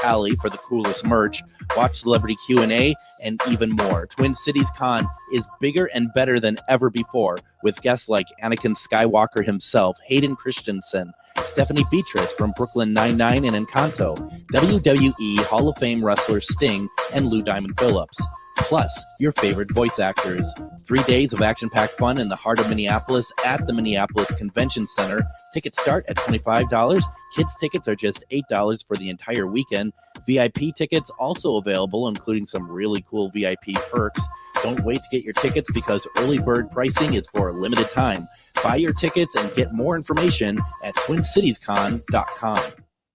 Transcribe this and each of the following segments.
Alley for the coolest merch, watch celebrity Q&A, and even more. Twin Cities Con is bigger and better than ever before, with guests like Anakin Skywalker himself, Hayden Christensen, Stephanie Beatrice from Brooklyn Nine-Nine and Encanto, WWE Hall of Fame wrestler Sting, and Lou Diamond Phillips. Plus, your favorite voice actors. 3 days of action-packed fun in the heart of Minneapolis at the Minneapolis Convention Center. Tickets start at $25. Kids tickets are just $8 for the entire weekend. VIP tickets also available, including some really cool VIP perks. Don't wait to get your tickets because early bird pricing is for a limited time. Buy your tickets and get more information at TwinCitiesCon.com.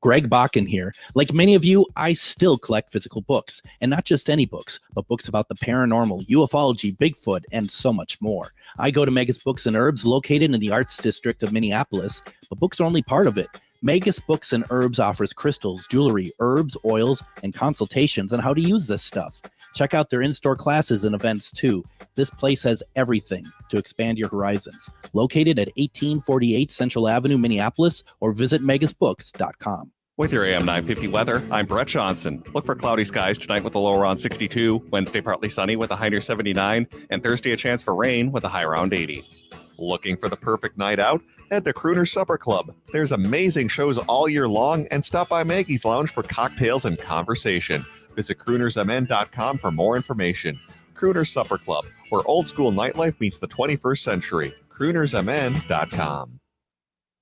Greg Bakun here. Like many of you, I still collect physical books, and not just any books, but books about the paranormal, ufology, Bigfoot, and so much more. I go to Megas Books and Herbs, located in the Arts District of Minneapolis, but books are only part of it. Megas Books and Herbs offers crystals, jewelry, herbs, oils, and consultations on how to use this stuff. Check out their in-store classes and events too. This place has everything to expand your horizons. Located at 1848 Central Avenue, Minneapolis, or visit megasbooks.com. With your AM 950 weather, I'm Brett Johnson. Look for cloudy skies tonight with a low around 62, Wednesday partly sunny with a high near 79, and Thursday a chance for rain with a high around 80. Looking for the perfect night out? Head to Crooner's Supper Club. There's amazing shows all year long, and stop by Maggie's Lounge for cocktails and conversation. Visit croonersmn.com for more information. Crooner's Supper Club, where old school nightlife meets the 21st century. croonersmn.com.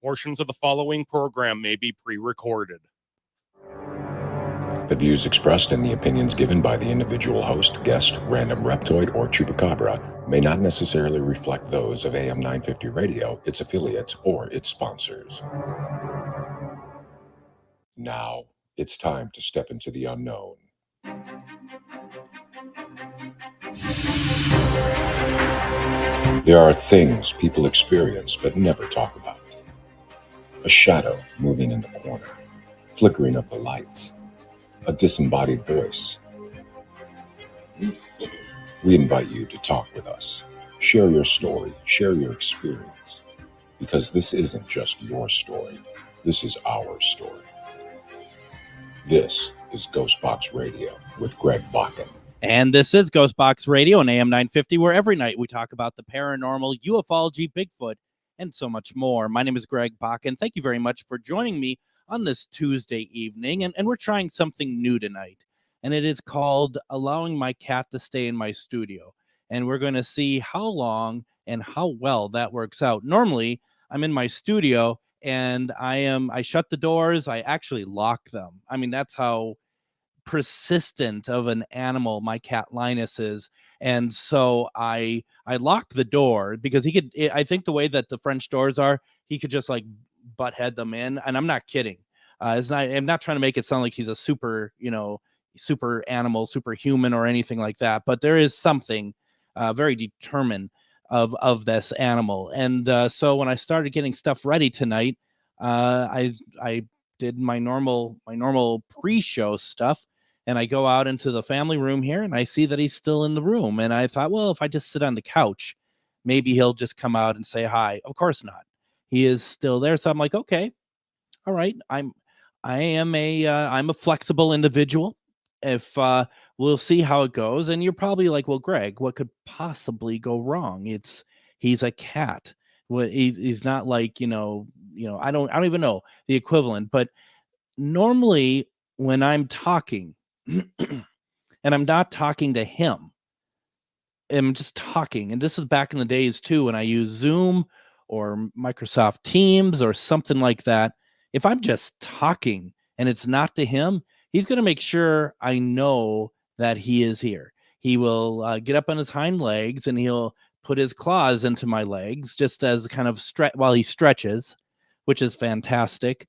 Portions of the following program may be pre-recorded. The views expressed and the opinions given by the individual host, guest, random reptoid, or chupacabra may not necessarily reflect those of AM 950 Radio, its affiliates, or its sponsors. Now, it's time to step into the unknown. There are things people experience but never talk about. A shadow moving in the corner, flickering of the lights, a disembodied voice. We invite you to talk with us. Share your story, share your experience, because this isn't just your story, this is our story. This is GhostBox Radio with Greg Bakun. And this is GhostBox Radio on AM 950, where every night we talk about the paranormal, ufology, Bigfoot, and so much more. My name is Greg Bakun. Thank you very much for joining me on this Tuesday evening. And we're trying something new tonight, and it is called Allowing My Cat to Stay in My Studio. And we're going to see how long and how well that works out. Normally, I'm in my studio, and I shut the doors. I actually lock them. I mean, that's how persistent of an animal my cat Linus is. And so I locked the door because he could, I think the way that the French doors are, he could just like butt head them in. And I'm not kidding. I'm not trying to make it sound like he's a super animal, superhuman or anything like that. But there is something very determined of this animal. And so when I started getting stuff ready tonight, I did my normal pre-show stuff. And I go out into the family room here and I see that he's still in the room. And I thought, well, if I just sit on the couch, maybe he'll just come out and say hi. Of course not. He is still there. So I'm like, okay, all right. I'm a flexible individual. If we'll see how it goes. And you're probably like, well, Greg, what could possibly go wrong? He's a cat. Well, he's not like, I don't even know the equivalent, but normally when I'm talking, and I'm not talking to him, I'm just talking. And this is back in the days too, when I use Zoom or Microsoft Teams or something like that. If I'm just talking and it's not to him, he's going to make sure I know that he is here. He will get up on his hind legs and he'll put his claws into my legs just as kind of while he stretches, which is fantastic.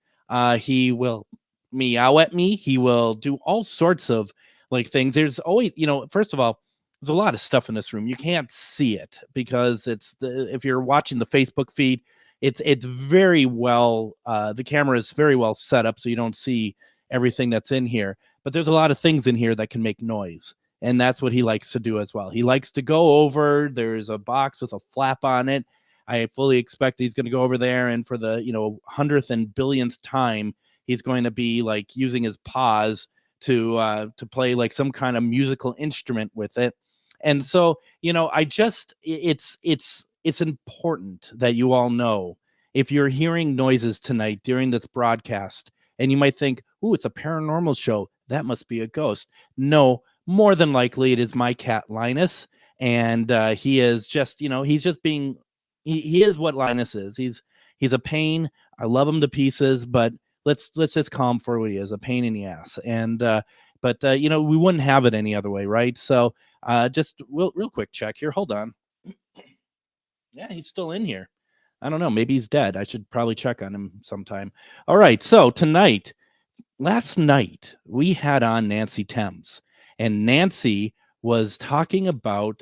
He will meow at me. He will do all sorts of like things. There's always, first of all, there's a lot of stuff in this room. You can't see it because if you're watching the Facebook feed, it's very well, the camera is very well set up so you don't see everything that's in here. But there's a lot of things in here that can make noise. And that's what he likes to do as well. He likes to go over, there's a box with a flap on it. I fully expect he's going to go over there and for the, 100th and billionth time, he's going to be like using his paws to play like some kind of musical instrument with it. And so, it's important that you all know, if you're hearing noises tonight during this broadcast and you might think, "Ooh, it's a paranormal show, that must be a ghost." No, more than likely it is my cat Linus, and he is just, he's just being, he is what Linus is. He's a pain. I love him to pieces, but let's just call him for what he is, a pain in the ass. And but we wouldn't have it any other way, right? So just real quick check here. Hold on. Yeah, he's still in here. I don't know. Maybe he's dead. I should probably check on him sometime. All right. So last night, we had on Nancy Thames, and Nancy was talking about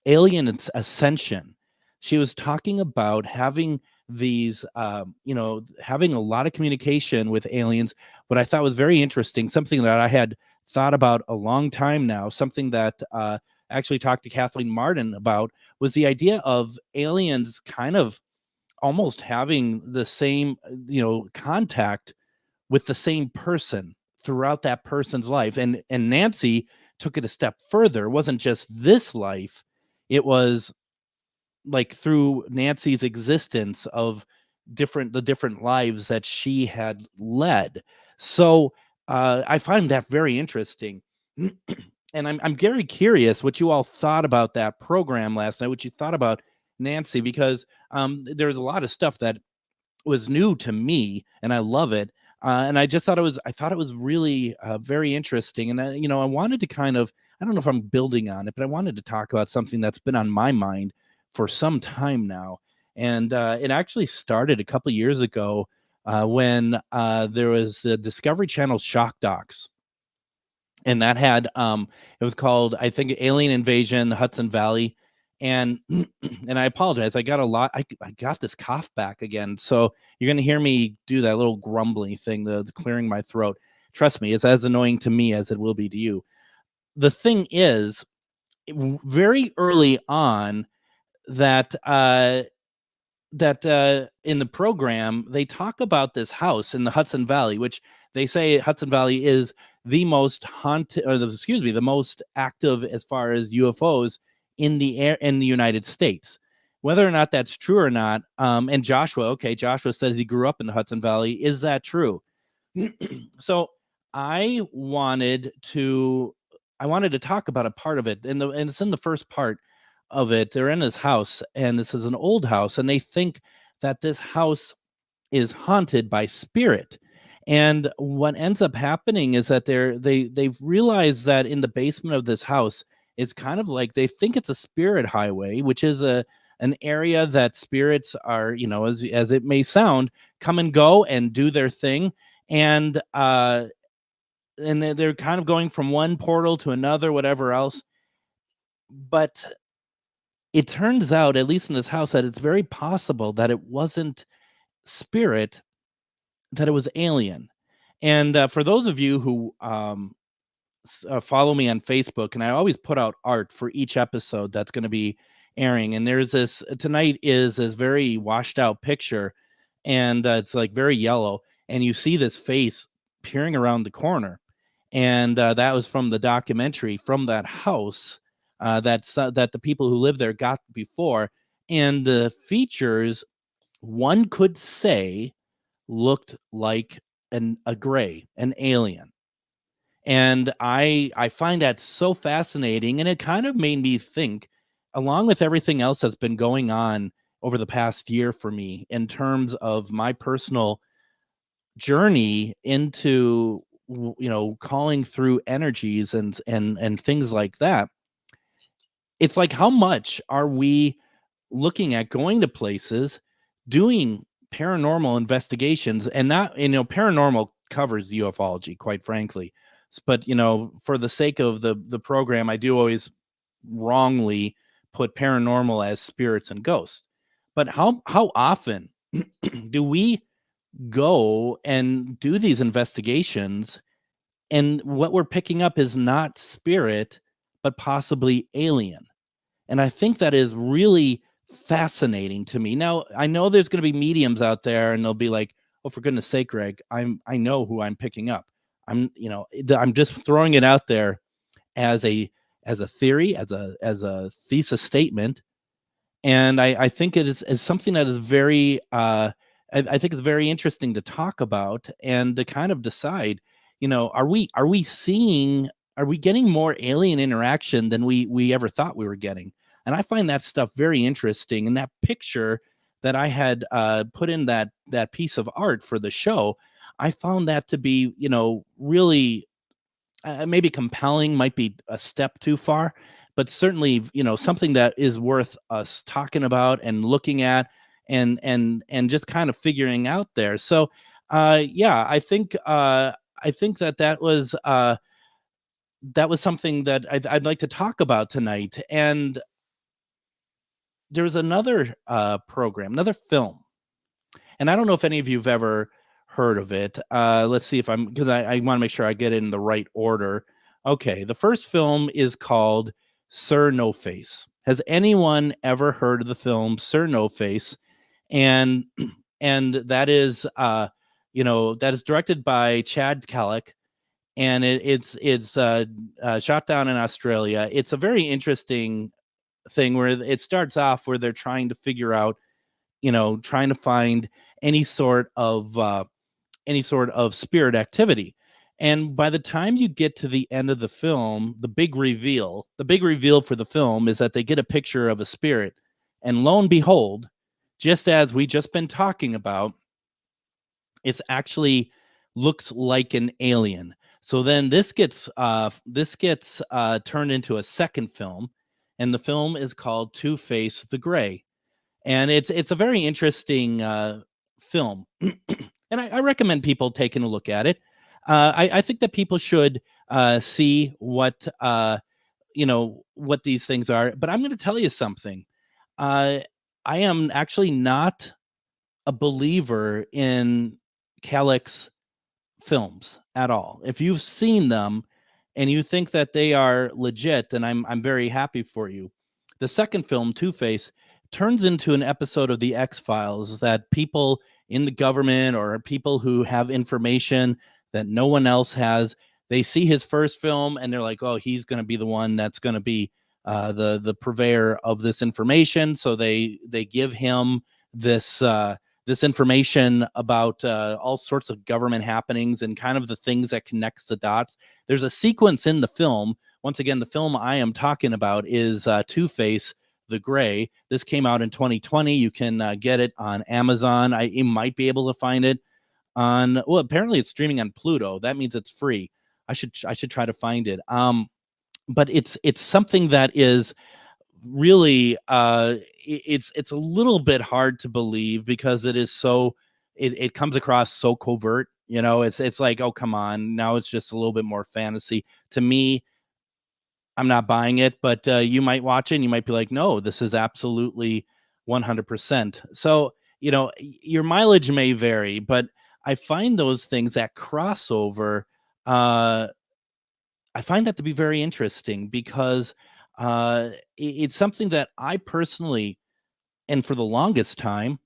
alien ascension. She was talking about having these, having a lot of communication with aliens. What I thought was very interesting, something that I had thought about a long time now, something that actually talked to Kathleen Martin about, was the idea of aliens kind of almost having the same, contact with the same person throughout that person's life. And Nancy took it a step further. It wasn't just this life. It was like through Nancy's existence of the different lives that she had led. So I find that very interesting. And I'm very curious what you all thought about that program last night, what you thought about Nancy, because there's a lot of stuff that was new to me, and I love it. And I thought it was really very interesting. And I wanted to kind of, I don't know if I'm building on it, but I wanted to talk about something that's been on my mind for some time now. And it actually started a couple years ago when there was the Discovery Channel Shock Docs. And that had it was called, I think, Alien Invasion, the Hudson Valley. And and I apologize, I got this cough back again, so you're gonna hear me do that little grumbly thing, the clearing my throat. Trust me, it's as annoying to me as it will be to you. The thing is, very early on, that in the program, they talk about this house in the Hudson Valley, which they say Hudson Valley is the most haunted, or the most active as far as UFOs in the air in the United States. Whether or not that's true or not, and Joshua says he grew up in the Hudson Valley. Is that true? So I wanted to talk about a part of it, and it's in the first part of it. They're in his house, and this is an old house, and they think that this house is haunted by spirit. And what ends up happening is that they've realized that in the basement of this house, it's kind of like, they think it's a spirit highway, which is an area that spirits are, as it may sound, come and go and do their thing. And they're kind of going from one portal to another, whatever else. But it turns out, at least in this house, that it's very possible that it wasn't spirit, that it was alien. And for those of you who follow me on Facebook, and I always put out art for each episode that's going to be airing. And there's tonight is this very washed out picture, and it's like very yellow, and you see this face peering around the corner. And that was from the documentary from that house that the people who live there got before. And the features, one could say, looked like an alien. And I find that so fascinating, and it kind of made me think, along with everything else that's been going on over the past year for me in terms of my personal journey into calling through energies and things like that. It's like, how much are we looking at going to places, doing paranormal investigations? And that, paranormal covers ufology, quite frankly. But for the sake of the program, I do always wrongly put paranormal as spirits and ghosts. But how often do we go and do these investigations, and what we're picking up is not spirit, but possibly alien? And I think that is really fascinating to me. Now, I know there's going to be mediums out there, and they'll be like, oh, for goodness sake, Greg, I know who I'm picking up. I'm just throwing it out there as a theory, as a thesis statement. And I think it is something that is very I think it's very interesting to talk about and to kind of decide, are we getting more alien interaction than we ever thought we were getting? And I find that stuff very interesting. And that picture that I had put in that piece of art for the show, I found that to be, really maybe compelling might be a step too far, but certainly, something that is worth us talking about and looking at and just kind of figuring out there. So, yeah, I think that was something that I'd like to talk about tonight. And there's another program, another film, and I don't know if any of you've ever heard of it. Let's see if because I want to make sure I get it in the right order. Okay, the first film is called Sir No Face. Has anyone ever heard of the film Sir No Face? And that is that is directed by Chad Kallick, and it's shot down in Australia. It's a very interesting thing where it starts off where they're trying to figure out, trying to find any sort of spirit activity. And by the time you get to the end of the film, the big reveal for the film is that they get a picture of a spirit, and lo and behold, just as we just been talking about, it's actually looks like an alien. So then this gets turned into a second film, and the film is called Two-Face the Gray. And it's a very interesting film, and I recommend people taking a look at it. I think that people should see what what these things are. But I'm going to tell you something. I am actually not a believer in Kallick's films at all. If you've seen them and you think that they are legit, then I'm very happy for you. The second film, Two-Face, turns into an episode of the X-Files that people in the government or people who have information that no one else has, they see his first film and they're like, oh, he's going to be the one that's going to be the purveyor of this information. So they give him this information about all sorts of government happenings and kind of the things that connects the dots. There's a sequence in the film. Once again, the film I am talking about is Two-Face the Gray. This came out in 2020. You can get it on Amazon. You might be able to find it on, well, apparently it's streaming on Pluto. That means it's free. I should try to find it. But it's something that is really it's a little bit hard to believe because it is so it comes across so covert. It's like, oh, come on, now it's just a little bit more fantasy. To me, I'm not buying it, but you might watch it and you might be like, no, this is absolutely 100%. So, your mileage may vary, but I find those things, that crossover, I find that to be very interesting because it's something that I personally, and for the longest time,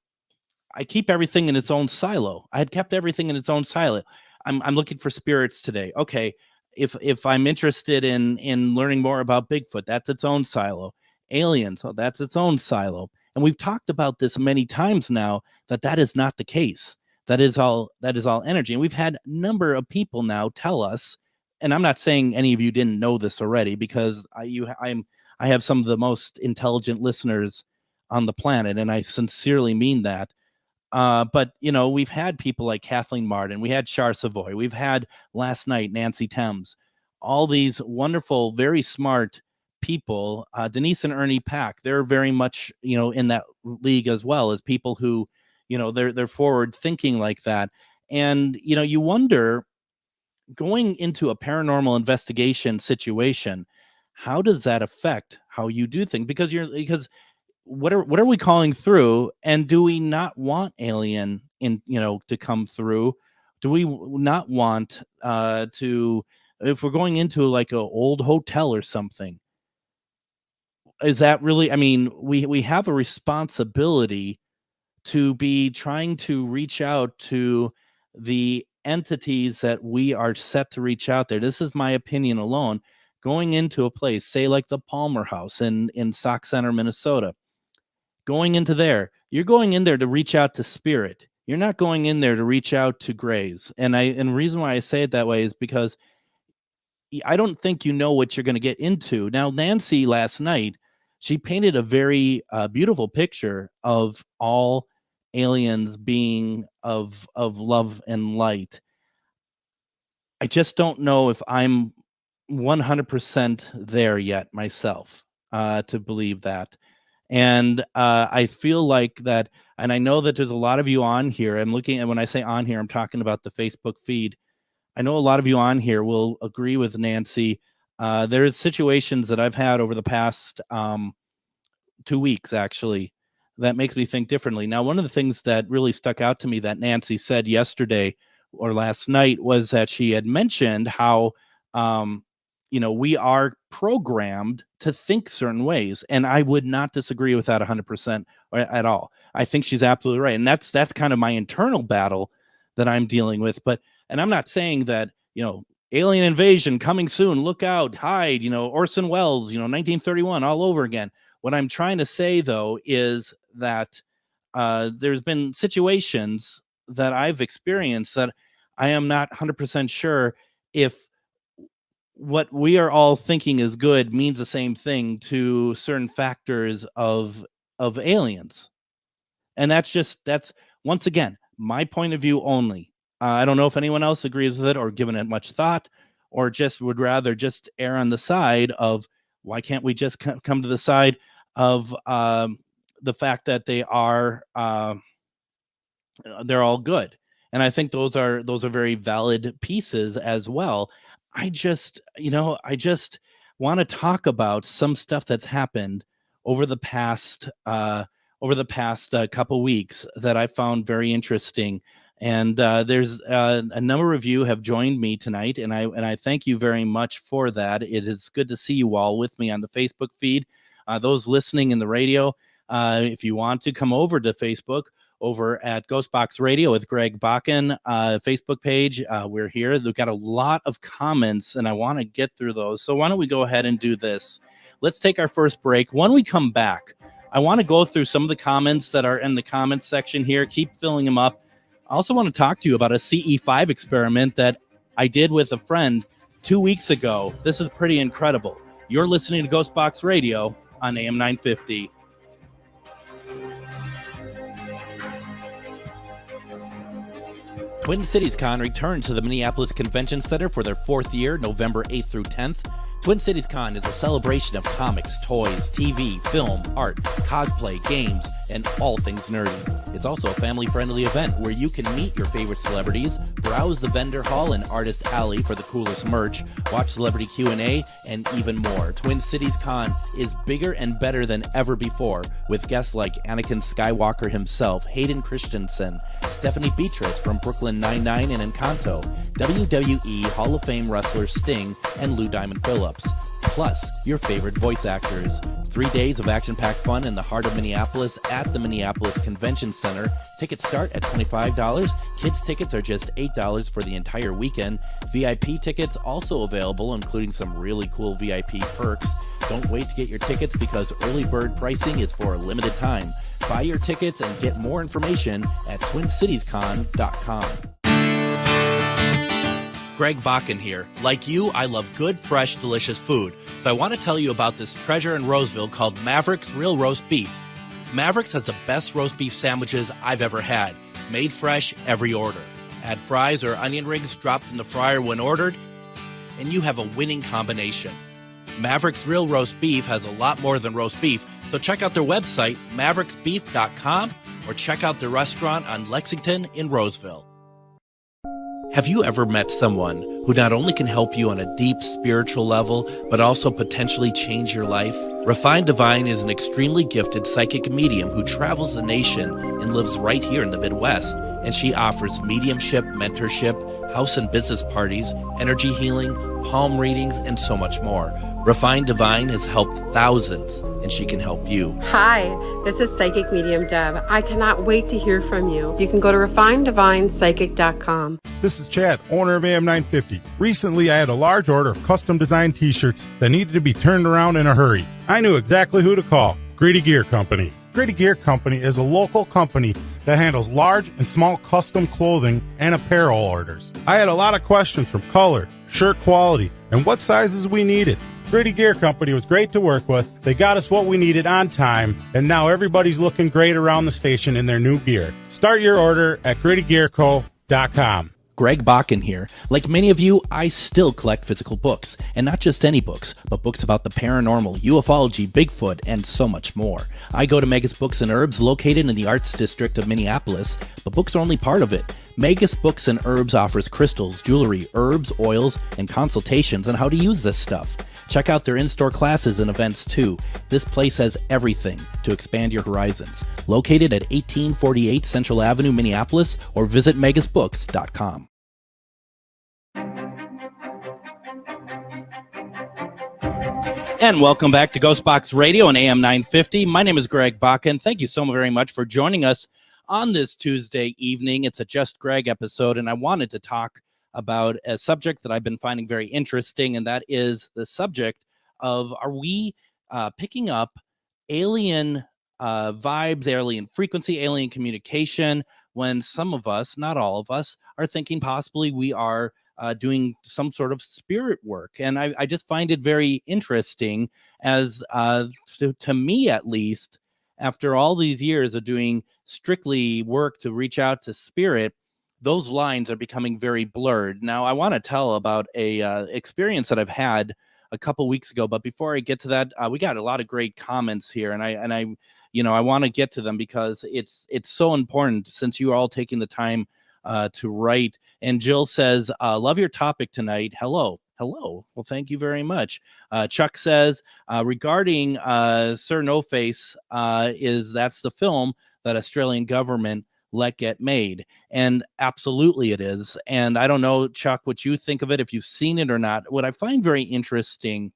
I keep everything in its own silo. I had kept everything in its own silo. I'm looking for spirits today. Okay, if I'm interested in learning more about Bigfoot, that's its own silo. Aliens, oh, that's its own silo. And we've talked about this many times now that is not the case. That is all energy. And we've had a number of people now tell us, and I'm not saying any of you didn't know this already, because I have some of the most intelligent listeners on the planet, and I sincerely mean that. But we've had people like Kathleen Martin, we had Char Savoy, we've had last night Nancy Thames, all these wonderful, very smart people. Denise and Ernie Pack, they're very much in that league as well, as people who they're forward thinking like that. And you wonder, going into a paranormal investigation situation, how does that affect how you do things? Because what are we calling through, and do we not want alien to come through? Do we not want to, if we're going into like an old hotel or something, is that really, I mean, we have a responsibility to be trying to reach out to the entities that we are set to reach out there. This is my opinion alone. Going into a place, say like the Palmer House in Sauk Center, Minnesota, going into there, you're going in there to reach out to spirit. You're not going in there to reach out to grays. And the reason why I say it that way is because I don't think you know what you're going to get into. Now, Nancy last night, she painted a very beautiful picture of all aliens being of love and light. I just don't know if I'm 100% there yet myself to believe that. And I feel like that, and I know that there's a lot of you on here. I'm looking at, when I say on here, I'm talking about the Facebook feed. I know a lot of you on here will agree with Nancy. There's situations that I've had over the past 2 weeks, actually, that makes me think differently. Now, one of the things that really stuck out to me that Nancy said yesterday or last night was that she had mentioned how, we are programmed to think certain ways. And I would not disagree with that 100% at all. I think she's absolutely right. And that's kind of my internal battle that I'm dealing with. And I'm not saying that, alien invasion coming soon, look out, hide, Orson Welles, 1931 all over again. What I'm trying to say, though, is that there's been situations that I've experienced that I am not 100% sure if what we are all thinking is good means the same thing to certain factors of aliens. And that's once again, my point of view only. I don't know if anyone else agrees with it or given it much thought, or just would rather just err on the side of why can't we just come to the side of the fact that they're all good. And I think those are very valid pieces as well. I just want to talk about some stuff that's happened over the past couple weeks that I found very interesting. And there's a number of you have joined me tonight, and I thank you very much for that. It is good to see you all with me on the Facebook feed. Those listening in the radio, if you want to come over to Facebook, over at GhostBox Radio with Greg Bakun Facebook page, we're here. We've got a lot of comments, and I want to get through those. So why don't we go ahead and do this? Let's take our first break. When we come back, I want to go through some of the comments that are in the comments section here. Keep filling them up. I also want to talk to you about a CE5 experiment that I did with a friend 2 weeks ago. This is pretty incredible. You're listening to GhostBox Radio on AM 950. Twin Cities Con returned to the Minneapolis Convention Center for their fourth year, November 8th through 10th. Twin Cities Con is a celebration of comics, toys, TV, film, art, cosplay, games, and all things nerdy. It's also a family-friendly event where you can meet your favorite celebrities, browse the vendor hall and artist alley for the coolest merch, watch celebrity Q&A, and even more. Twin Cities Con is bigger and better than ever before, with guests like Anakin Skywalker himself, Hayden Christensen, Stephanie Beatrice from Brooklyn Nine-Nine and Encanto, WWE Hall of Fame wrestler Sting, and Lou Diamond Phillips. Plus, your favorite voice actors. 3 days of action-packed fun in the heart of Minneapolis at the Minneapolis Convention Center. Tickets start at $25. Kids tickets are just $8 for the entire weekend. VIP tickets also available, including some really cool VIP perks. Don't wait to get your tickets because early bird pricing is for a limited time. Buy your tickets and get more information at TwinCitiesCon.com. Greg Bakun here. Like you, I love good, fresh, delicious food. So I want to tell you about this treasure in Roseville called Maverick's Real Roast Beef. Maverick's has the best roast beef sandwiches I've ever had. Made fresh every order. Add fries or onion rings dropped in the fryer when ordered, and you have a winning combination. Maverick's Real Roast Beef has a lot more than roast beef, so check out their website, mavericksbeef.com, or check out their restaurant on Lexington in Roseville. Have you ever met someone who not only can help you on a deep spiritual level, but also potentially change your life? Refined Divine is an extremely gifted psychic medium who travels the nation and lives right here in the Midwest. And she offers mediumship, mentorship, house and business parties, energy healing, palm readings, and so much more. Refined Divine has helped thousands and she can help you. Hi, this is Psychic Medium Deb. I cannot wait to hear from you. You can go to refinedivinepsychic.com. This is Chad, owner of AM950. Recently, I had a large order of custom designed t-shirts that needed to be turned around in a hurry. I knew exactly who to call. Grady Gear Company. Grady Gear Company is a local company that handles large and small custom clothing and apparel orders. I had a lot of questions from color, shirt quality, and what sizes we needed. Grady Gear Company was great to work with. They got us what we needed on time, and now everybody's looking great around the station in their new gear. Start your order at GradyGearCo.com. Greg Bakun here. Like many of you, I still collect physical books, and not just any books, but books about the paranormal, ufology, Bigfoot, and so much more. I go to Megas Books and Herbs, located in the Arts District of Minneapolis, but books are only part of it. Megas Books and Herbs offers crystals, jewelry, herbs, oils, and consultations on how to use this stuff. Check out their in-store classes and events too. This place has everything to expand your horizons. Located at 1848 Central Avenue, Minneapolis, or visit megasbooks.com. And welcome back to GhostBox Radio on AM 950. My name is Greg Bakun. Thank you so very much for joining us on this Tuesday evening. It's a Just Greg episode, and I wanted to talk about a subject that I've been finding very interesting, and that is the subject of, are we picking up alien vibes, alien frequency, alien communication, when some of us, not all of us, are thinking possibly we are doing some sort of spirit work. And I just find it very interesting, as to me at least, after all these years of doing strictly work to reach out to spirit, those lines are becoming very blurred. Now, I want to tell about a experience that I've had a couple weeks ago, but before I get to that, we got a lot of great comments here, and I want to get to them because it's so important, since you are all taking the time to write. And Jill says, love your topic tonight. Hello. Well, thank you very much. Chuck says, regarding Sir No Face, that's the film that Australian government let get made. And absolutely it is. And I don't know, Chuck, what you think of it, if you've seen it or not. What I find very interesting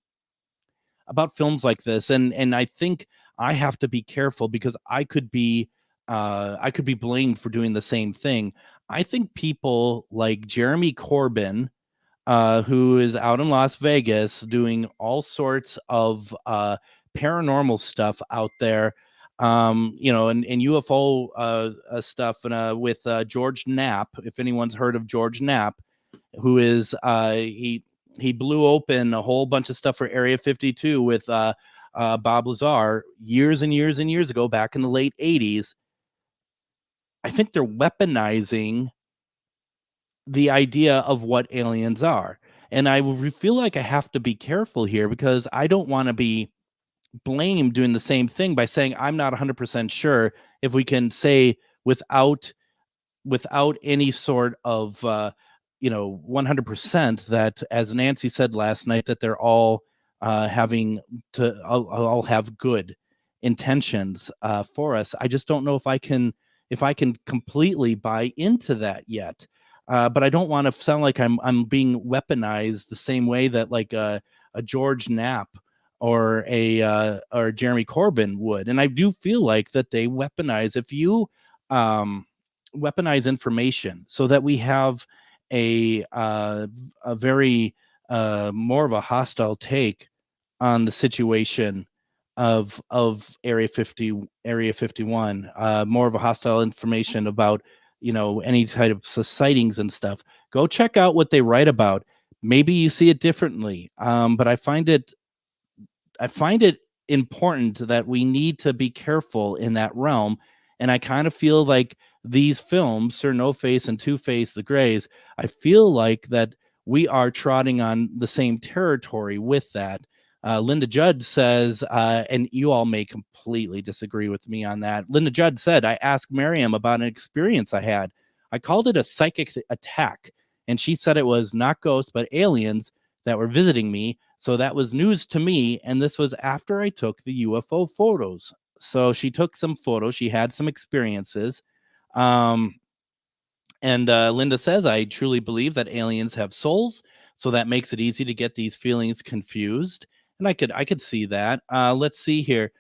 about films like this, and I think I have to be careful because I could be blamed for doing the same thing. I think people like Jeremy Corbyn, who is out in Las Vegas doing all sorts of paranormal stuff out there, and UFO stuff, with George Knapp. If anyone's heard of George Knapp, who is he blew open a whole bunch of stuff for Area 52 with Bob Lazar years and years and years ago, back in the late 80s. I think they're weaponizing the idea of what aliens are. And I feel like I have to be careful here, because I don't want to be blamed doing the same thing by saying I'm not 100% sure if we can say without any sort of 100% that, as Nancy said last night, that they're all all have good intentions for us. I just don't know if I can completely buy into that yet. But I don't want to sound like I'm being weaponized the same way that like a George Knapp or or Jeremy Corbyn would. And I do feel like that they weaponize. If you weaponize information so that we have a very more of a hostile take on the situation of Area 51, more of a hostile information about any type of sightings and stuff, go check out what they write about. Maybe you see it differently, but I find it important that we need to be careful in that realm. And I kind of feel like these films, Sir No Face and Two Face, The Greys, I feel like that we are trotting on the same territory with that. Linda Judd says, and you all may completely disagree with me on that. Linda Judd said, I asked Miriam about an experience I had. I called it a psychic attack, and she said it was not ghosts, but aliens that were visiting me. So that was news to me, and this was after I took the UFO photos. So she took some photos. She had some experiences. And Linda says, I truly believe that aliens have souls, so that makes it easy to get these feelings confused. and I could see that. Let's see here.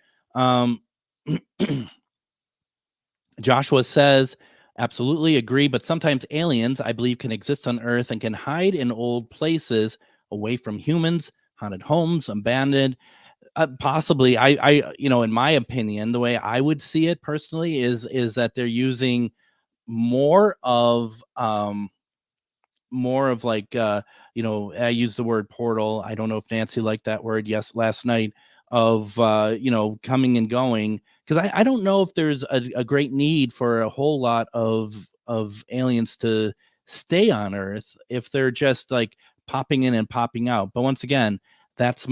Joshua says, absolutely agree, but sometimes aliens, I believe, can exist on Earth and can hide in old places away from humans, haunted homes, abandoned. Possibly, in my opinion, the way I would see it personally is that they're using more of like I use the word portal. I don't know if Nancy liked that word. Yes, last night of coming and going, because I don't know if there's a great need for a whole lot of aliens to stay on Earth if they're just like popping in and popping out. But once again, that's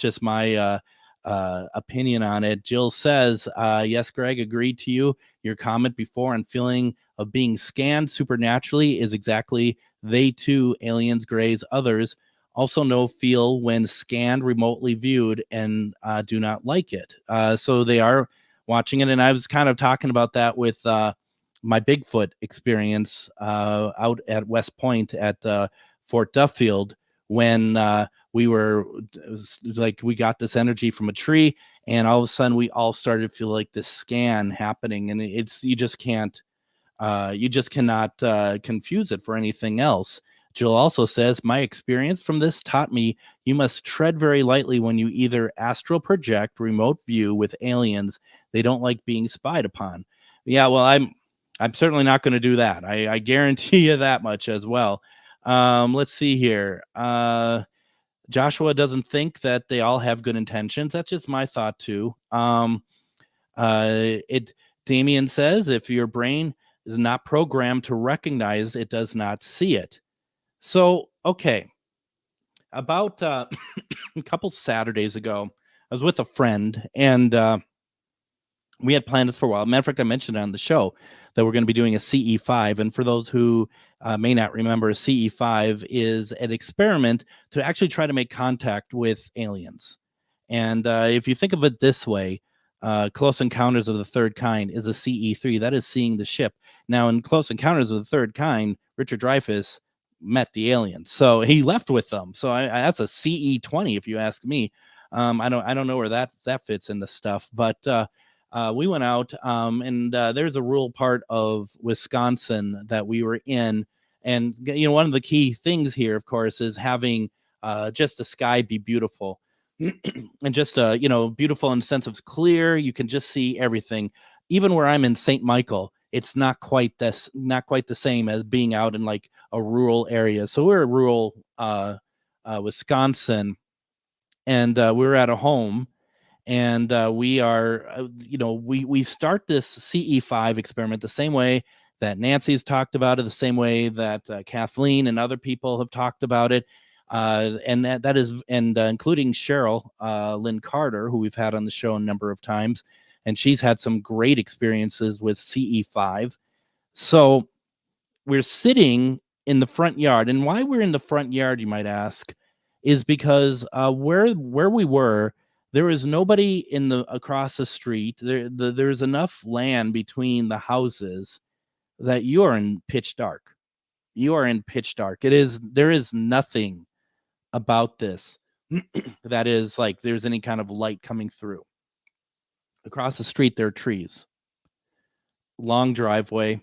just my opinion on it. Jill says, yes, Greg, agreed to you. Your comment before on feeling of being scanned supernaturally is exactly they too, aliens, grays, others also know feel when scanned remotely viewed and do not like it. So they are watching it. And I was kind of talking about that with my Bigfoot experience out at West Point at Fort Duffield when we were like, we got this energy from a tree and all of a sudden we all started to feel like this scan happening. And you just cannot confuse it for anything else. Jill also says, my experience from this taught me you must tread very lightly when you either astral project, remote view with aliens. They don't like being spied upon. Yeah, well, I'm certainly not going to do that. I guarantee you that much as well. Let's see here. Joshua doesn't think that they all have good intentions. That's just my thought too. Damien says, if your brain is not programmed to recognize, it does not see it. So, okay. About a couple Saturdays ago, I was with a friend and we had planned this for a while. Matter of fact, I mentioned on the show that we're going to be doing a CE5. And for those who may not remember, CE5 is an experiment to actually try to make contact with aliens. And if you think of it this way, Close Encounters of the Third Kind is a CE3. That is seeing the ship. Now, in Close Encounters of the Third Kind, Richard Dreyfuss met the aliens, so he left with them. So that's a CE20, if you ask me. I don't know where that fits in the stuff, but we went out, and there's a rural part of Wisconsin that we were in, and one of the key things here, of course, is having just the sky be beautiful. And just beautiful in the sense of clear. You can just see everything. Even where I'm in St. Michael, it's not quite the same as being out in like a rural area. So we're in rural Wisconsin, and we're at a home, and we are we start this CE5 experiment the same way that Nancy's talked about it, the same way that Kathleen and other people have talked about it. And that is including Cheryl Lynn Carter, who we've had on the show a number of times, and she's had some great experiences with CE5. So we're sitting in the front yard, and why we're in the front yard, you might ask, is because where we were, there is nobody across the street. There's enough land between the houses that you are in pitch dark. You are in pitch dark. There is nothing about this that is like there's any kind of light coming through. Across the street there are trees, long driveway.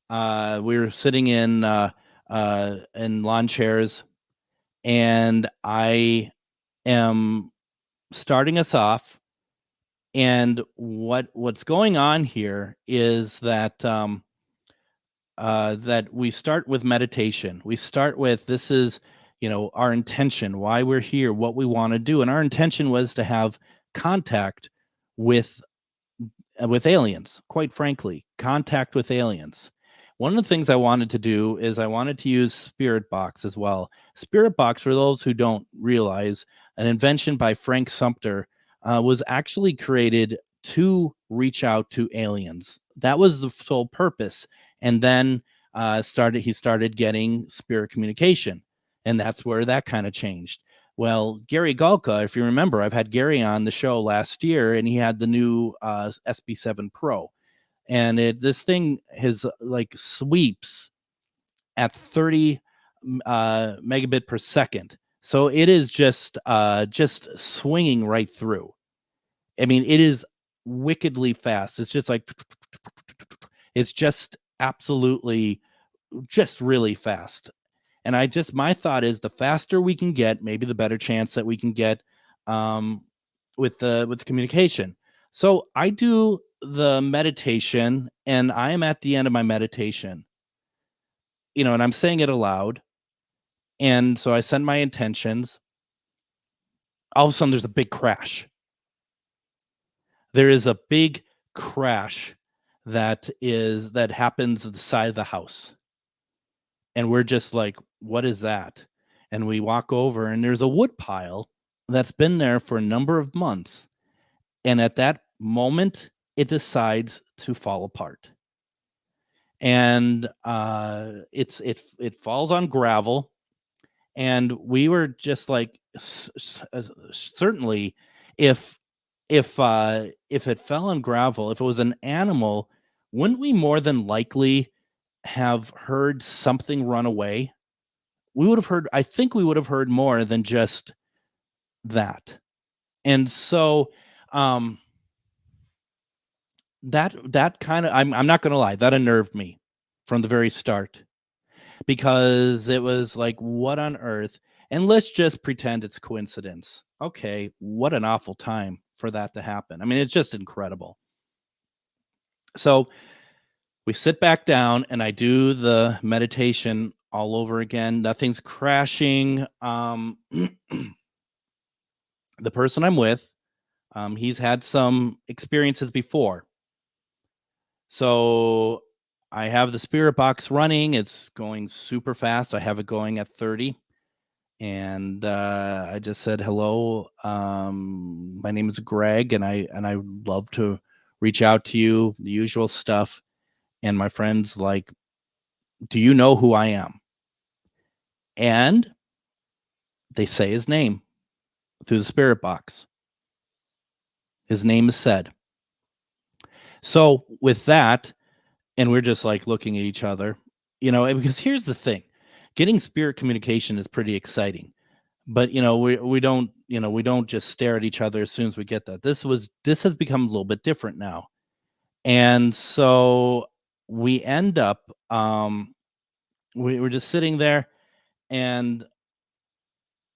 We were sitting in lawn chairs, and I am starting us off, and what's going on here is that that we start with meditation. We start with, this is our intention, why we're here, what we want to do. And our intention was to have contact with aliens, quite frankly, contact with aliens. One of the things I wanted to do is I wanted to use Spirit Box as well. Spirit Box, for those who don't realize, an invention by Frank Sumter, was actually created to reach out to aliens. That was the sole purpose. And then he started getting spirit communication. And that's where that kind of changed. Well, Gary Galka, if you remember, I've had Gary on the show last year, and he had the new SB7 Pro. And this thing like sweeps at 30 megabit per second. So it is just swinging right through. I mean, it is wickedly fast. It's just like, it's just absolutely just really fast. And my thought is the faster we can get, maybe the better chance that we can get with the communication. So I do the meditation, and I am at the end of my meditation, and I'm saying it aloud. And so I send my intentions. All of a sudden, there's a big crash. There is a big crash that happens at the side of the house. And we're just like, what is that? And we walk over, and there's a wood pile that's been there for a number of months. And at that moment, it decides to fall apart. And it falls on gravel. And we were just like, certainly, if it fell on gravel, if it was an animal, wouldn't we more than likely have heard something run away? I think we would have heard more than just that. And so that kind of, I'm not going to lie, that unnerved me from the very start, because it was like, what on earth? And let's just pretend it's coincidence. Okay, what an awful time for that to happen. I mean, it's just incredible. So we sit back down, and I do the meditation all over again. Nothing's crashing. The person I'm with, he's had some experiences before. So I have the spirit box running. It's going super fast. I have it going at 30. And I just said, hello, my name is Greg, and I would love to reach out to you, the usual stuff. And my friend's like, do you know who I am? And they say his name through the spirit box. His name is said. So with that, and we're just like looking at each other, because here's the thing. Getting spirit communication is pretty exciting, but we don't just stare at each other as soon as we get that. This has become a little bit different now. And so we end up we were just sitting there, and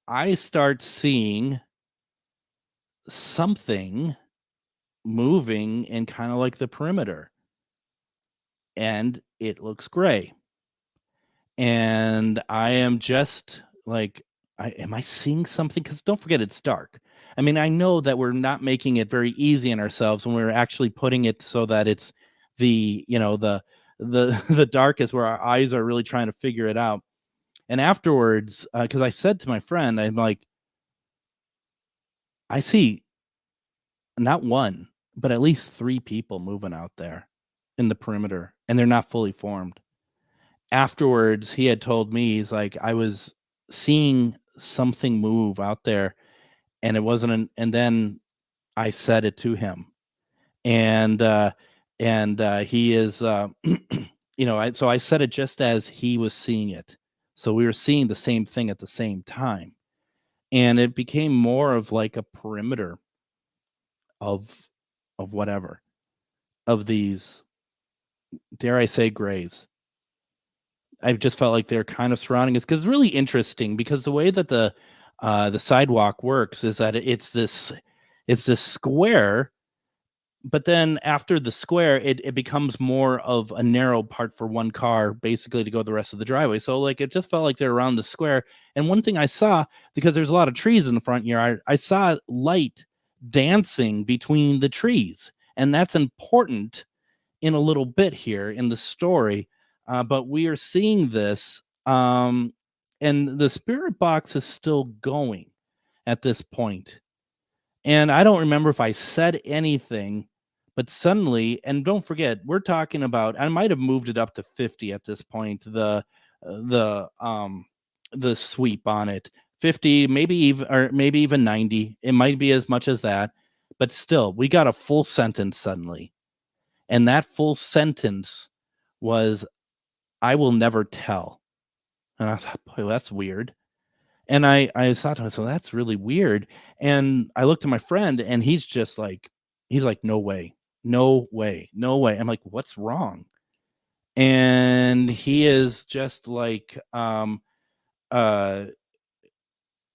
I start seeing something moving in kind of like the perimeter, and it looks gray. And I am just like, am I seeing something? Because don't forget, it's dark. I mean, I know that we're not making it very easy on ourselves when we're actually putting it so that it's the darkest, where our eyes are really trying to figure it out. And afterwards, because I said to my friend, I'm like, I see not one, but at least 3 people moving out there in the perimeter, and they're not fully formed. Afterwards, he had told me, he's like, I was seeing something move out there, and it wasn't and then I said it to him, and he is so I said it just as he was seeing it, so we were seeing the same thing at the same time, and it became more of like a perimeter of whatever, of these, dare I say, grays. I just felt like they're kind of surrounding us, because it's really interesting, because the way that the sidewalk works is that it's this square, but then after the square, it becomes more of a narrow part for one car, basically, to go the rest of the driveway. So like, it just felt like they're around the square. And one thing I saw, because there's a lot of trees in the front yard, I saw light dancing between the trees, and that's important in a little bit here in the story. But we are seeing this, and the spirit box is still going at this point. And I don't remember if I said anything, but suddenly, and don't forget, we're talking about, I might have moved it up to 50 at this point, the sweep on it, 50, maybe even 90. It might be as much as that, but still, we got a full sentence suddenly. And that full sentence was, I will never tell. And I thought, boy, that's weird. And I thought to myself, that's really weird. And I looked at my friend, and he's like, no way, no way, no way. I'm like, what's wrong? And he is just like,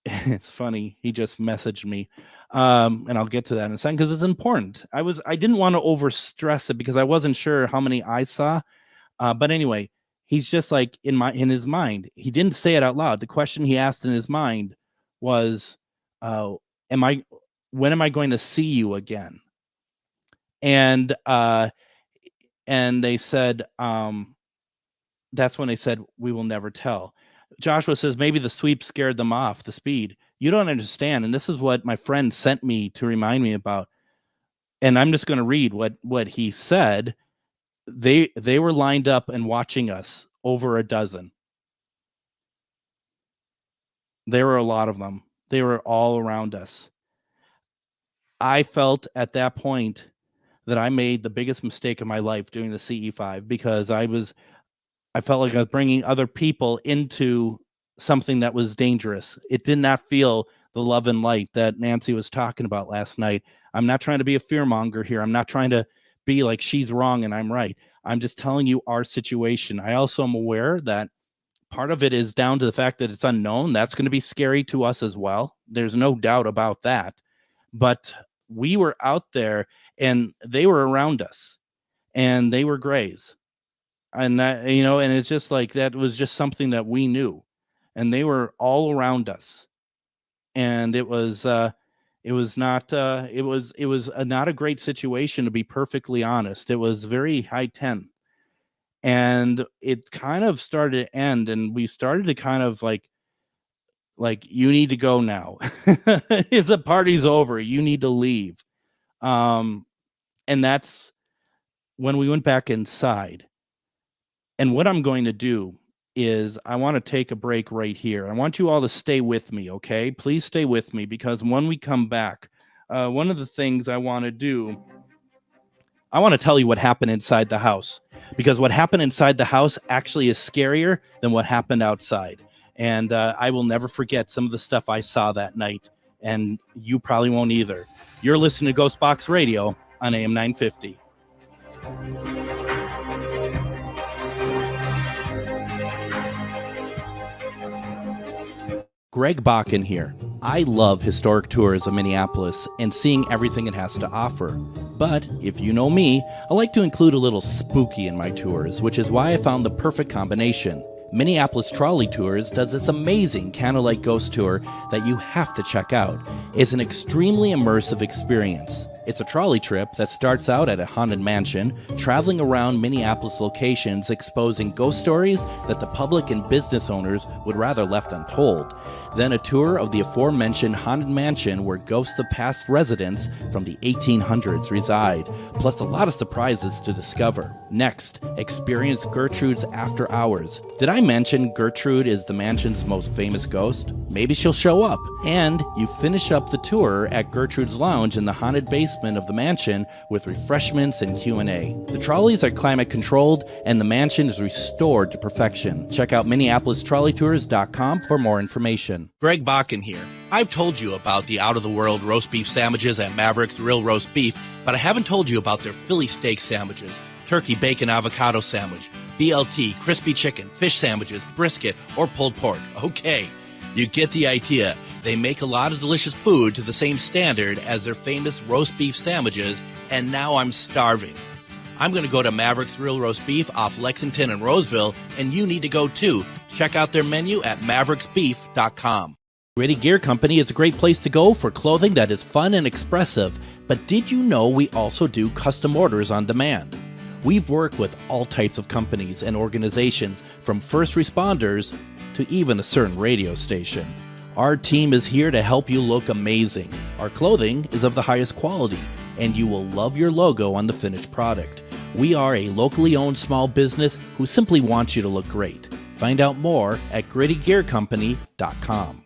it's funny. He just messaged me, and I'll get to that in a second because it's important. I didn't want to overstress it because I wasn't sure how many I saw. But anyway, he's just like in his mind. He didn't say it out loud. The question he asked in his mind was, when am I going to see you again? And they said, that's when they said, we will never tell. Joshua says, maybe the sweep scared them off, the speed. You don't understand. And this is what my friend sent me to remind me about. And I'm just going to read what he said. They were lined up and watching us, over a dozen. There were a lot of them. They were all around us. I felt at that point that I made the biggest mistake of my life doing the CE5 because I felt like I was bringing other people into something that was dangerous. It did not feel the love and light that Nancy was talking about last night. I'm not trying to be a fearmonger here. I'm not trying to be like she's wrong and I'm right. I'm just telling you our situation. I also am aware that part of it is down to the fact that it's unknown. That's going to be scary to us as well. There's no doubt about that. But we were out there and they were around us and they were grays. And that, and it's just like, that was just something that we knew, and they were all around us. And it was not a great situation, to be perfectly honest. It was very high 10, and it kind of started to end. And we started to kind of like, you need to go now. It's the party's over. You need to leave. And that's when we went back inside. And what I'm going to do is I want to take a break right here. I want you all to stay with me, okay? Please stay with me, because when we come back, one of the things I want to do, I want to tell you what happened inside the house, because what happened inside the house actually is scarier than what happened outside. And I will never forget some of the stuff I saw that night, and you probably won't either. You're listening to GhostBox Radio on AM 950. Greg Bakun here. I love historic tours of Minneapolis and seeing everything it has to offer. But if you know me, I like to include a little spooky in my tours, which is why I found the perfect combination. Minneapolis Trolley Tours does this amazing candlelight ghost tour that you have to check out. It's an extremely immersive experience. It's a trolley trip that starts out at a haunted mansion, traveling around Minneapolis locations exposing ghost stories that the public and business owners would rather left untold. Then a tour of the aforementioned haunted mansion where ghosts of past residents from the 1800s reside, plus a lot of surprises to discover. Next, experience Gertrude's After Hours. Did I mention Gertrude is the mansion's most famous ghost? Maybe she'll show up. And you finish up the tour at Gertrude's Lounge in the haunted basement of the mansion with refreshments and Q&A. The trolleys are climate controlled and the mansion is restored to perfection. Check out MinneapolisTrolleyTours.com for more information. Greg Bakun here. I've told you about the out-of-the-world roast beef sandwiches at Maverick's Real Roast Beef, but I haven't told you about their Philly steak sandwiches, turkey bacon avocado sandwich, BLT, crispy chicken, fish sandwiches, brisket, or pulled pork. Okay, you get the idea. They make a lot of delicious food to the same standard as their famous roast beef sandwiches, and now I'm starving. I'm going to go to Maverick's Real Roast Beef off Lexington and Roseville, and you need to go too. Check out their menu at mavericksbeef.com. Gritty Gear Company is a great place to go for clothing that is fun and expressive, but did you know we also do custom orders on demand? We've worked with all types of companies and organizations, from first responders to even a certain radio station. Our team is here to help you look amazing. Our clothing is of the highest quality, and you will love your logo on the finished product. We are a locally owned small business who simply wants you to look great. Find out more at grittygearcompany.com.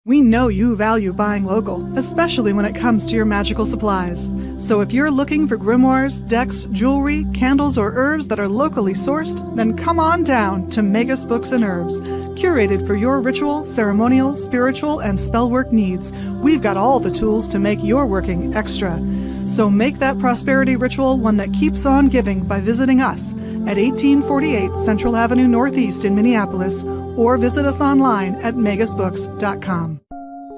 We know you value buying local, especially when it comes to your magical supplies. So if you're looking for grimoires, decks, jewelry, candles, or herbs that are locally sourced, then come on down to Magus Books and Herbs. Curated for your ritual, ceremonial, spiritual, and spellwork needs, we've got all the tools to make your working extra. So make that prosperity ritual one that keeps on giving by visiting us at 1848 Central Avenue Northeast in Minneapolis, or visit us online at magusbooks.com.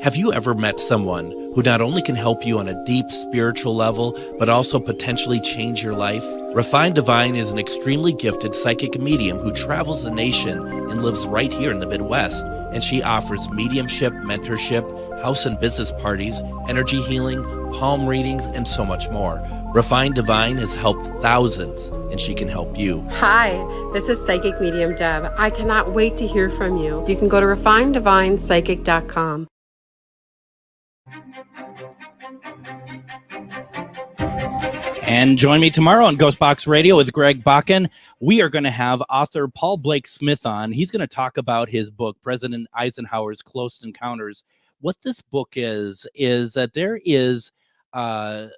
Have you ever met someone who not only can help you on a deep spiritual level, but also potentially change your life? Refined Divine is an extremely gifted psychic medium who travels the nation and lives right here in the Midwest. And she offers mediumship, mentorship, house and business parties, energy healing, palm readings, and so much more. Refined Divine has helped thousands, and she can help you. Hi, this is Psychic Medium Deb. I cannot wait to hear from you. You can go to refineddivinepsychic.com. And join me tomorrow on GhostBox Radio with Greg Bakun. We are going to have author Paul Blake Smith on. He's going to talk about his book, President Eisenhower's Close Encounters. What this book is that there is a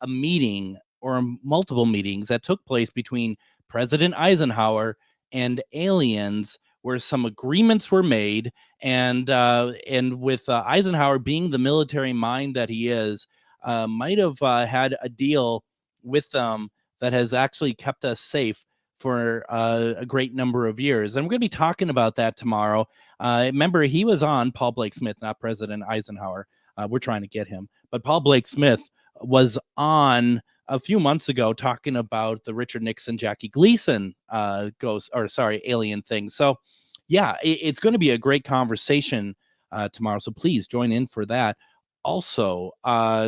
meeting or multiple meetings that took place between President Eisenhower and aliens, where some agreements were made, and with Eisenhower being the military mind that he is, might have had a deal with them that has actually kept us safe for a great number of years. And we're going to be talking about that tomorrow. Remember, he was on Paul Blake Smith, not President Eisenhower. We're trying to get him. But Paul Blake Smith was on a few months ago talking about the Richard Nixon, Jackie Gleason alien thing. So, yeah, it's going to be a great conversation tomorrow. So please join in for that. Also,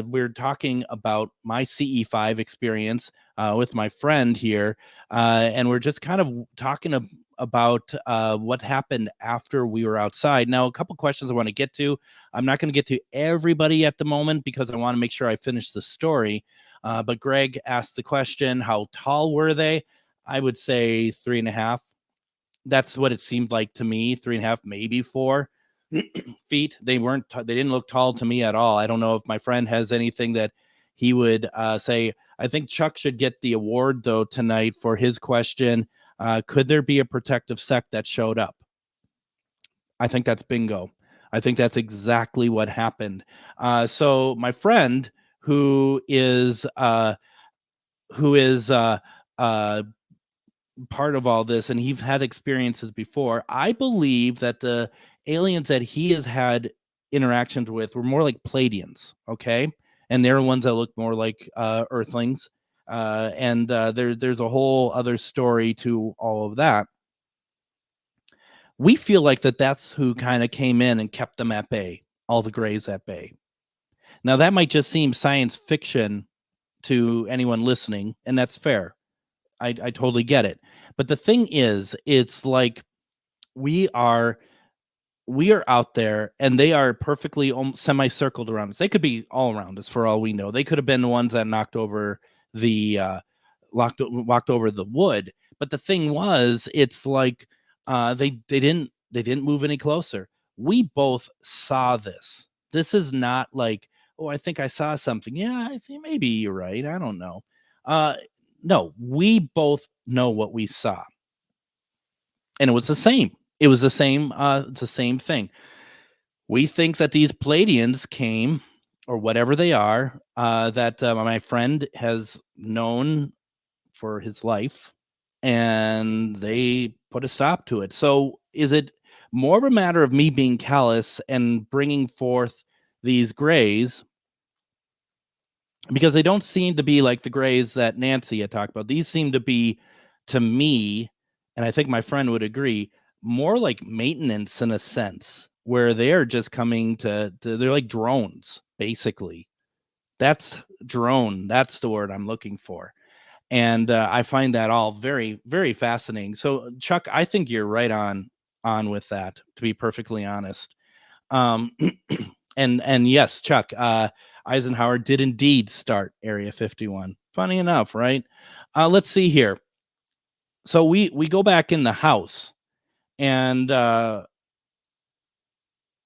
we're talking about my CE5 experience with my friend here, and we're just kind of talking about what happened after we were outside. Now, a couple questions I want to get to. I'm not going to get to everybody at the moment because I want to make sure I finish the story. But Greg asked the question, how tall were they? I would say 3.5. That's what it seemed like to me, 3.5, maybe 4 feet. They didn't look tall to me at all. I don't know if my friend has anything that he would say. I think Chuck should get the award though tonight for his question. Could there be a protective sect that showed up? I think that's bingo. I think that's exactly what happened. So my friend who is part of all this, and he's had experiences before, I believe that the aliens that he has had interactions with were more like Pleiadians, okay? And they're ones that look more like Earthlings. There's a whole other story to all of that. We feel like that's who kind of came in and kept them at bay, all the Greys at bay. Now, that might just seem science fiction to anyone listening, and that's fair. I totally get it. But the thing is, it's like we are out there, and they are perfectly semicircled around us. They could be all around us for all we know. They could have been the ones that knocked over walked over the wood. But the thing was, it's like they didn't move any closer. We both saw this. This is not like, oh, I think I saw something. Yeah, I think maybe you're right. I don't know. No, we both know what we saw. And it was the same. It was the same. It's the same thing. We think that these Pleiadians came, or whatever they are, that my friend has known for his life, and they put a stop to it. So is it more of a matter of me being callous and bringing forth these Greys? Because they don't seem to be like the Greys that Nancy had talked about. These seem to be, to me, and I think my friend would agree, more like maintenance in a sense, where they're just coming they're like drones, basically. That's drone. That's the word I'm looking for. And I find that all very, very fascinating. So, Chuck, I think you're right on with that, to be perfectly honest. And yes, Chuck, Eisenhower did indeed start Area 51. Funny enough, right? Let's see here. So we go back in the house, and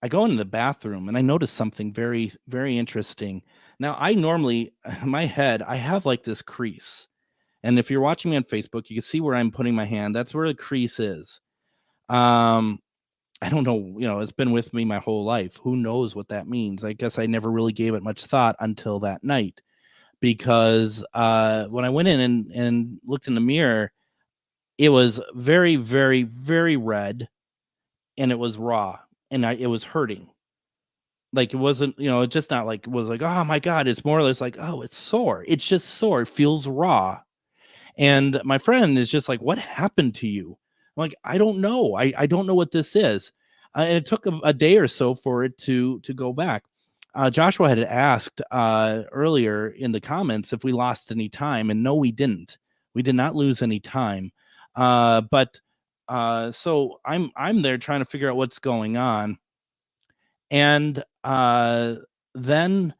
I go into the bathroom and I notice something very, very interesting. Now, I normally, in my head, I have like this crease. And if you're watching me on Facebook, you can see where I'm putting my hand. That's where the crease is. Um, I don't know, it's been with me my whole life. Who knows what that means? I guess I never really gave it much thought until that night, because when I went in and looked in the mirror, it was very, very, very red, and it was raw, and it was hurting. Like, it wasn't, it's just not like, it was like, oh my God, it's more or less like, oh, it's sore. It's just sore. It feels raw. And my friend is just like, what happened to you? I'm like, I don't know. I don't know what this is. And it took a day or so for it to go back. Joshua had asked earlier in the comments if we lost any time, and no, we didn't. We did not lose any time. But so I'm there trying to figure out what's going on. And then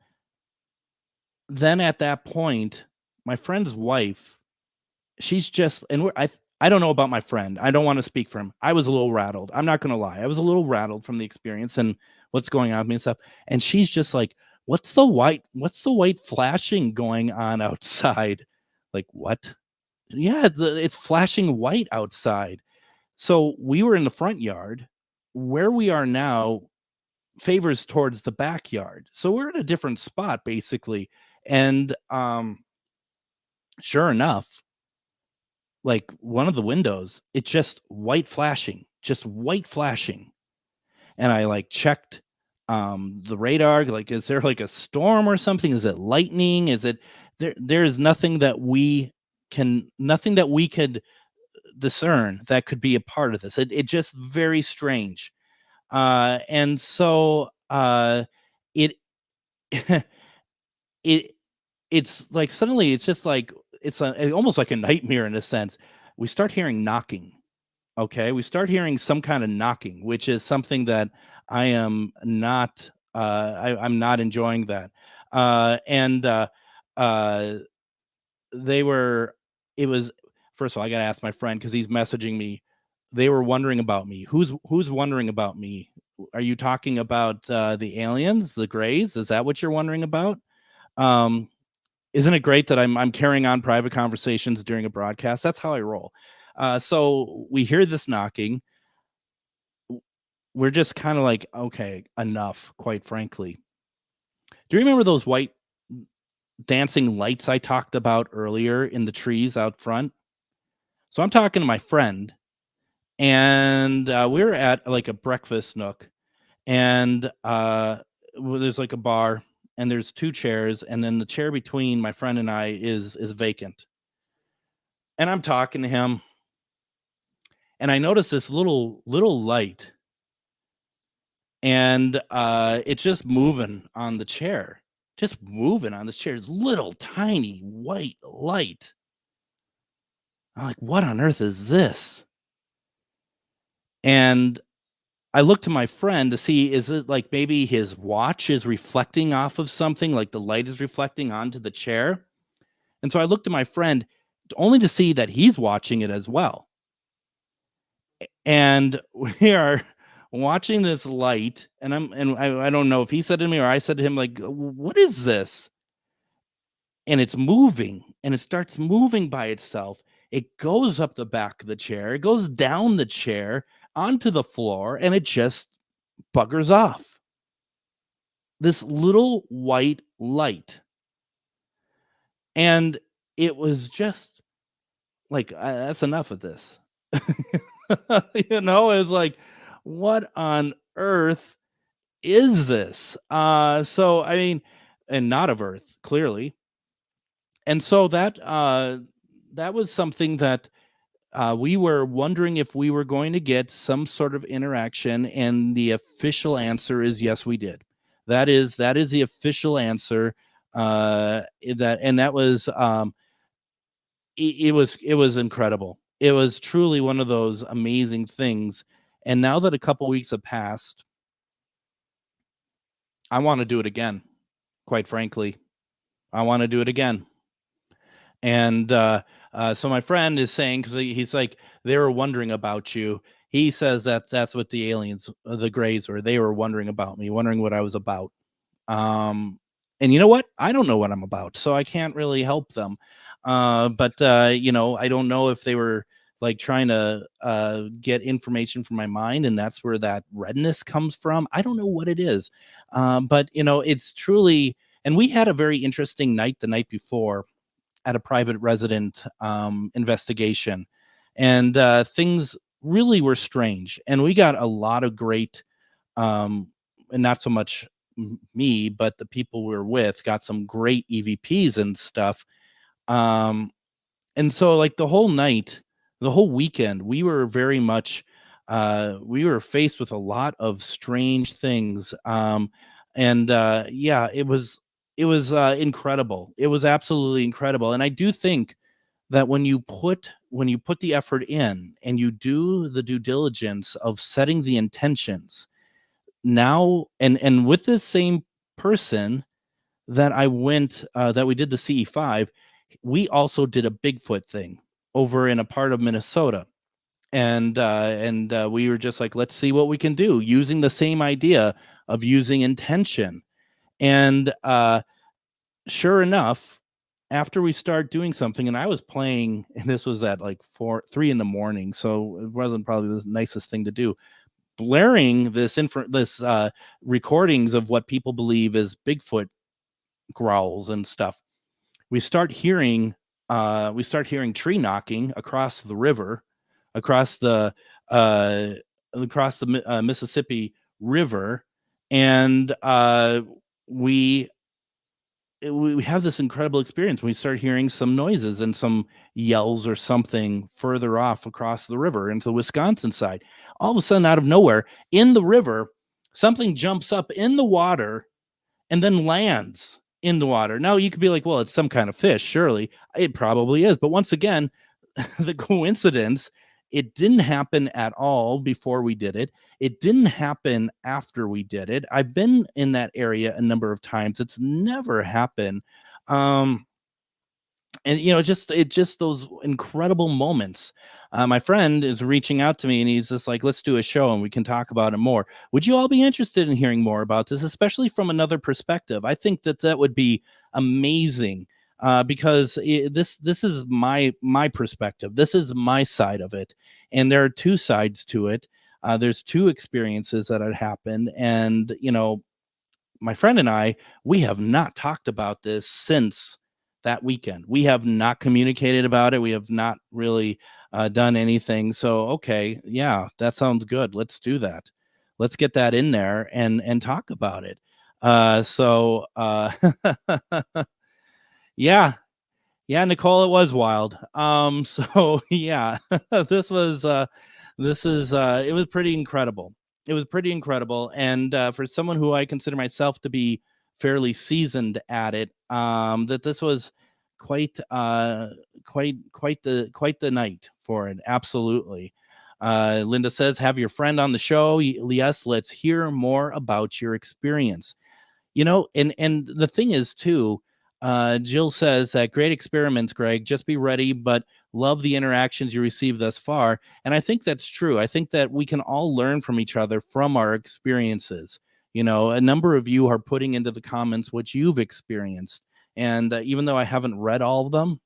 at that point, my friend's wife, she's just, and I don't know about my friend. I don't want to speak for him. I was a little rattled. I'm not going to lie. I was a little rattled from the experience and what's going on with me and stuff. And she's just like, what's the white flashing going on outside? Like, what? Yeah, it's flashing white outside. So we were in the front yard. Where we are now favors towards the backyard. So we're at a different spot, basically. And sure enough, like, one of the windows, it's just white flashing. And I like checked the radar, like, is there like a storm or something? Is it lightning? Is it there's nothing that we could discern that could be a part of this. It just very strange. And so it it's like, suddenly it's just like, it's almost like a nightmare in a sense. We start hearing knocking. Okay, we start hearing some kind of knocking, which is something that I am not. I'm not enjoying that. And they were. It was, first of all, I gotta ask my friend, because he's messaging me. They were wondering about me. Who's wondering about me? Are you talking about the aliens, the Greys? Is that what you're wondering about? Isn't it great that I'm carrying on private conversations during a broadcast? That's how I roll. So we hear this knocking. We're just kind of like, okay, enough, quite frankly. Do you remember those white dancing lights I talked about earlier in the trees out front? So I'm talking to my friend, and we're at like a breakfast nook, and there's like a bar, and there's two chairs, and then the chair between my friend and I is vacant. And I'm talking to him, and I notice this little light, and it's just moving on the chair. Just moving on this chair. This little tiny white light. I'm like, what on earth is this? And I look to my friend to see, is it like maybe his watch is reflecting off of something, like the light is reflecting onto the chair? And so I look to my friend only to see that he's watching it as well. And we are watching this light, and I don't know if he said to me or I said to him, like, what is this? And it's moving, and it starts moving by itself. It goes up the back of the chair, it goes down the chair onto the floor, and it just buggers off. This little white light. And it was just like, that's enough of this. It's like, what on earth is this? So, I mean, and not of Earth, clearly. And so that was something that we were wondering if we were going to get some sort of interaction, and the official answer is yes, we did. That is the official answer. That was it was incredible. It was truly one of those amazing things. And now that a couple weeks have passed, I want to do it again. Quite frankly, I want to do it again. And so my friend is saying, because he's like, they were wondering about you. he says that that's what the aliens, the Greys, were. They were wondering about me, wondering what I was about. And you know what? I don't know what I'm about, so I can't really help them. But you know, I don't know if they were like trying to get information from my mind, and that's where that redness comes from. I don't know what it is. But you know, it's truly, and we had a very interesting night the night before at a private resident investigation, and things really were strange, and we got a lot of great and not so much me, but the people we were with got some great EVPs and stuff. And so like the whole night, the whole weekend, we were very much we were faced with a lot of strange things. And yeah, it was incredible. It was absolutely incredible. And I do think that when you put the effort in and you do the due diligence of setting the intentions now, and with the same person that I went that we did the CE5, we also did a Bigfoot thing over in a part of Minnesota. And we were just like, let's see what we can do using the same idea of using intention. And sure enough, after we start doing something, and I was playing, and this was at like 3 in the morning, so it wasn't probably the nicest thing to do, blaring this recordings of what people believe is Bigfoot growls and stuff. We start hearing tree knocking across the river, across the Mississippi River, and we have this incredible experience. We start hearing some noises and some yells or something further off across the river into the Wisconsin side. All of a sudden, out of nowhere, in the river, something jumps up in the water and then lands in the water. Now, you could be like, well, it's some kind of fish, surely. It probably is. But once again, the coincidence, it didn't happen at all before we did it. It didn't happen after we did it. I've been in that area a number of times. It's never happened. And you know, just those incredible moments. My friend is reaching out to me, and he's just like, let's do a show and we can talk about it more. Would you all be interested in hearing more about this, especially from another perspective? I think that would be amazing. Because this is my perspective. This is my side of it, and there are two sides to it. There's two experiences that had happened, and you know, my friend and I, we have not talked about this since that weekend. We have not communicated about it. We have not really done anything. So okay, yeah, that sounds good. Let's do that. Let's get that in there and talk about it. So yeah. Yeah, Nicole, it was wild. So yeah, it was pretty incredible. It was pretty incredible. And for someone who I consider myself to be fairly seasoned at it, that this was quite the night for it. Absolutely. Linda says, have your friend on the show. Yes, let's hear more about your experience. You know, and the thing is too, Jill says that great experiments, Greg. Just be ready, but love the interactions you received thus far. And I think that's true. I think that we can all learn from each other from our experiences. You know, a number of you are putting into the comments what you've experienced. And even though I haven't read all of them,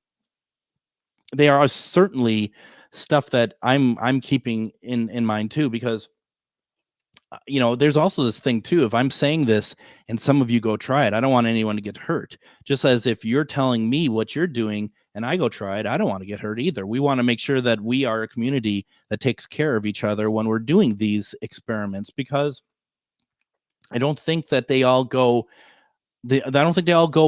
they are certainly stuff that I'm keeping in mind too, because you know, there's also this thing too. If I'm saying this and some of you go try it, I don't want anyone to get hurt. Just as if you're telling me what you're doing and I go try it, I don't want to get hurt either. We want to make sure that we are a community that takes care of each other when we're doing these experiments, because I don't think that they all go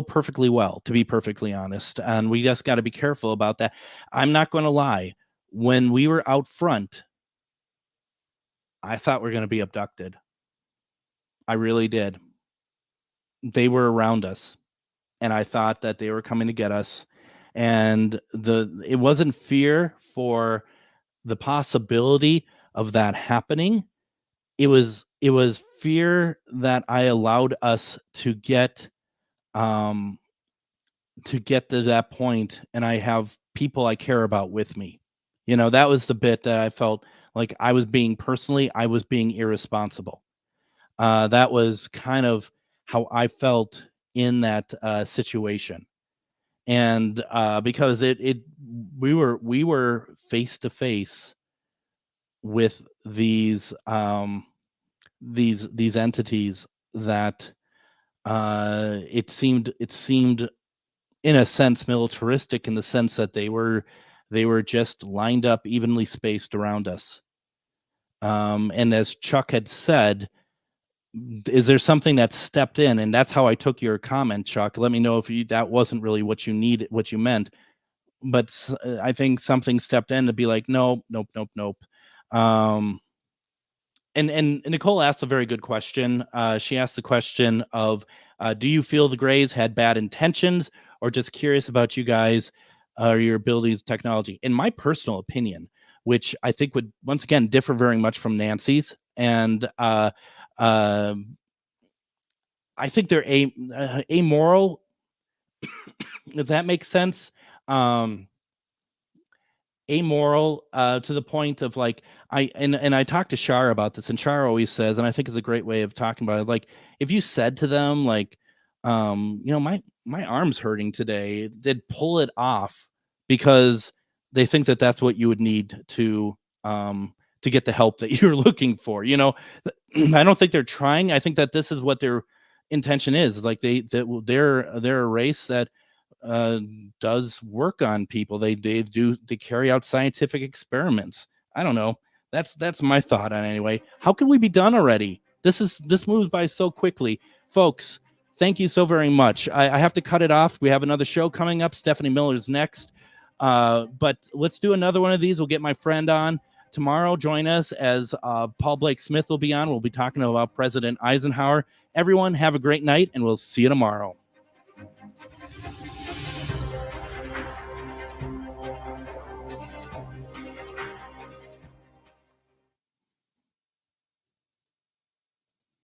perfectly well, to be perfectly honest. And we just got to be careful about that. I'm not going to lie. When we were out front, I thought we were going to be abducted. I really did. They were around us, and I thought that they were coming to get us. And it wasn't fear for the possibility of that happening. It was fear that I allowed us to get to that point, and I have people I care about with me. You know, that was the bit that I felt like I was being irresponsible. That was kind of how I felt in that situation. And because we were face to face with these entities that it seemed in a sense militaristic, in the sense that they were just lined up evenly spaced around us. And as Chuck had said, is there something that stepped in? And that's how I took your comment, Chuck. Let me know if that wasn't really what you meant. But I think something stepped in to be like, nope. And Nicole asked a very good question. She asked the question of, do you feel the Greys had bad intentions, or just curious about you guys or your abilities, technology? In my personal opinion, which I think would once again differ very much from Nancy's, and I think they're amoral. Does that make sense? Amoral to the point of like, I talked to Shar about this, and Shar always says, and I think it's a great way of talking about it, like if you said to them like, my arm's hurting today, they'd pull it off because they think that that's what you would need to get the help that you're looking for. I don't think they're trying. I think that this is what their intention is. Like they're a race that does work on people. They carry out scientific experiments. I don't know. That's my thought on it anyway. How can we be done already? This moves by so quickly, folks. Thank you so very much. I have to cut it off. We have another show coming up. Stephanie Miller's next. But let's do another one of these. We'll get my friend on tomorrow. Join us as Paul Blake Smith will be on. We'll be talking about President Eisenhower. Everyone have a great night, and we'll see you tomorrow.